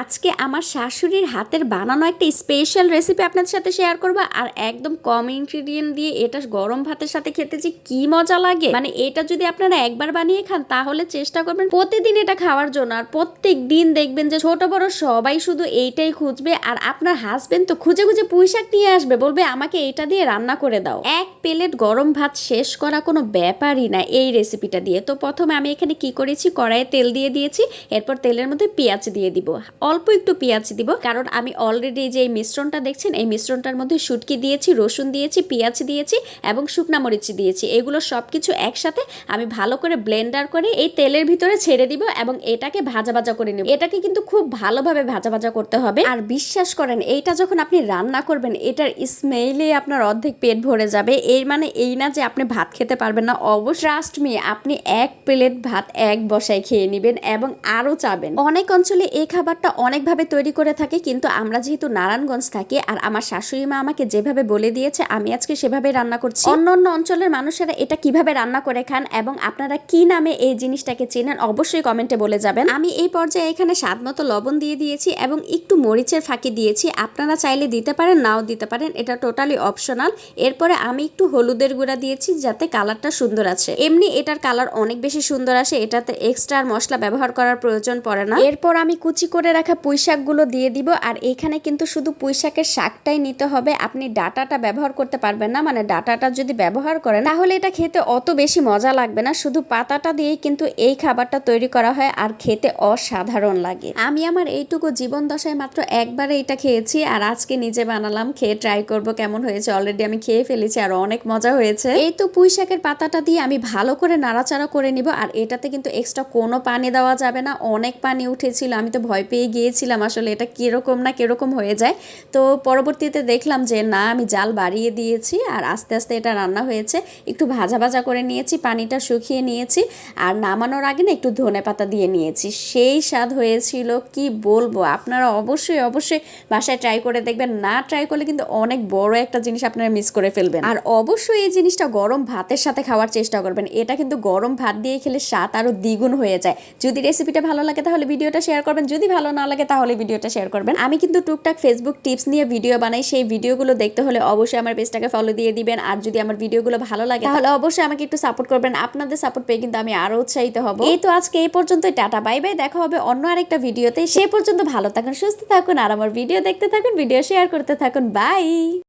আজকে আমার শাশুড়ির হাতের বানানো একটা স্পেশাল রেসিপি আপনাদের সাথে শেয়ার করব। আর একদম কম ইনগ্রিডিয়েন্ট দিয়ে এটা গরম ভাতের সাথে খেতে যে কি মজা লাগে, মানে এটা যদি আপনারা একবার বানিয়ে খান তাহলে চেষ্টা করবেন প্রতিদিন এটা খাওয়ার জন্য। আর প্রত্যেক দিন দেখবেন যে ছোট বড় সবাই শুধু এইটাই খুঁজবে। আর আপনার হাজবেন্ড তো খুঁজে খুঁজে পুঁইশাক নিয়ে আসবে, বলবে আমাকে এটা দিয়ে রান্না করে দাও। এক প্লেট গরম ভাত শেষ করা কোনো ব্যাপারই না এই রেসিপিটা দিয়ে। তো প্রথমে আমি এখানে কি করেছি, কড়াইয়ে তেল দিয়ে দিয়েছি, এরপর তেলের মধ্যে পেঁয়াজ দিয়ে দিব, অল্প একটু পেঁয়াজ দিব, কারণ আমি অলরেডি যে এই মিশ্রণটা দেখছেন এই মিশ্রণটার মধ্যে শুটকি দিয়েছি, রসুন দিয়েছি, পেঁয়াজ দিয়েছি এবং শুকনা মরিচ দিয়েছি। এগুলো সবকিছু একসাথে আমি ভালো করে ব্লেন্ডার করে এই তেলের ভিতরে ছেড়ে দিব এবং এটাকে ভাজা ভাজা করে নেব। এটাকে কিন্তু খুব ভালোভাবে ভাজা ভাজা করতে হবে। আর বিশ্বাস করেন এইটা যখন আপনি রান্না করবেন এটার স্মেলে আপনার অর্ধেক পেট ভরে যাবে। এর মানে এই না যে আপনি ভাত খেতে পারবেন না, অবশ্যই ট্রাস্ট মি, আপনি এক প্লেট ভাত এক বসায় খেয়ে নেবেন এবং আরো চাবেন। অনেক অঞ্চলে এই খাবারটা অনেকভাবে তৈরি করে থাকে, কিন্তু আমরা যেহেতু নারায়ণগঞ্জ থাকি আর আমার শাশুড়ি মা আমাকে যেভাবে বলে দিয়েছে আমি আজকে সেভাবে রান্না করছি। অন্য অন্য অঞ্চলের মানুষেরা এটা কিভাবে রান্না করে খান এবং আপনারা কি নামে এই জিনিসটাকে চেনেন অবশ্যই কমেন্টে বলে যাবেন। আমি এই পর্যায়ে এখানে স্বাদ মতো লবণ দিয়ে দিয়েছি এবং একটু মরিচের ফাঁকি দিয়েছি। আপনারা চাইলে দিতে পারেন, নাও দিতে পারেন, এটা টোটালি অপশনাল। এরপরে আমি একটু হলুদের গুঁড়া দিয়েছি যাতে কালারটা সুন্দর আছে। এমনি এটার কালার অনেক বেশি সুন্দর আসে, এটাতে এক্সট্রা মশলা ব্যবহার করার প্রয়োজন পড়ে না। এরপর আমি কুচি করে রাখা পুঁইশাকগুলো দিয়ে দিব। আর এখানে কিন্তু শুধু পুঁইশাকের শাকটাই নিতে হবে, আপনি ডাটাটা ব্যবহার করতে পারবেন না। মানে ডাটাটা যদি ব্যবহার করেন তাহলে এটা খেতে অত বেশি মজা লাগবে না। শুধু পাতাটা দিয়েই কিন্তু এই খাবারটা তৈরি করা হয় আর খেতে অসাধারণ লাগে। আমি আমার এইটুকু জীবন দশায় মাত্র একবারে এটা খেয়েছি আর আজকে নিজে বানালাম, খেয়ে ট্রাই করব কেমন হয়েছে। অলরেডি আমি খেয়ে ফেলেছি আর অনেক মজা হয়েছে। এই তো পুঁইশাকের পাতাটা দিয়ে আমি ভালো করে নাড়াচাড়া করে নিব। আর এটাতে কিন্তু এক্সট্রা কোনো পানি দেওয়া যাবে না, অনেক পানি উঠেছিল, আমি তো ভয় পেয়ে গিয়েছিলাম আসলে এটা কিরকম না কিরকম হয়ে যায়। তো পরবর্তীতে দেখলাম যে না, আমি জাল বাড়িয়ে দিয়েছি আর আস্তে আস্তে এটা রান্না হয়েছে। একটু ভাজা ভাজা করে নিয়েছি, পানিটা শুকিয়ে নিয়েছি আর নামানোর আগে না একটু ধনেপাতা দিয়ে নিয়েছি। সেই স্বাদ হয়েছিল কি বলবো। আপনারা অবশ্যই অবশ্যই বাসায় ট্রাই করে দেখবেন, না ট্রাই করলে কিন্তু অনেক বড় একটা জিনিস আপনারা মিস করে ফেলবেন। আর অবশ্যই এই জিনিসটা গরম ভাতের সাথে খাওয়ার চেষ্টা করবেন, এটা কিন্তু গরম ভাত দিয়ে খেলে স্বাদ আরো দ্বিগুণ হয়ে যায়। যদি রেসিপিটা ভালো লাগে তাহলে ভিডিওটা শেয়ার করবেন, যদি ভালো না লাগে তাহলে ভিডিওটা শেয়ার করবেন। আমি কিন্তু টুকটাক ফেসবুক টিপস নিয়ে ভিডিও বানাই, সেই ভিডিওগুলো দেখতে হলে অবশ্যই আমার পেজটাকে ফলো দিয়ে দিবেন। আর যদি আমার ভিডিওগুলো ভালো লাগে তাহলে অবশ্যই আমাকে একটু সাপোর্ট করবেন, আপনাদের সাপোর্ট পেয়ে কিন্তু আমি আরো উৎসাহিত হব। এই তো আজকে এই পর্যন্তই, টাটা বাই বাই, দেখা হবে অন্য আরেকটা ভিডিওতে। সেই পর্যন্ত ভালো থাকুন, সুস্থ থাকুন আর আমার ভিডিও দেখতে থাকুন, ভিডিও শেয়ার করতে থাকুন। বাই।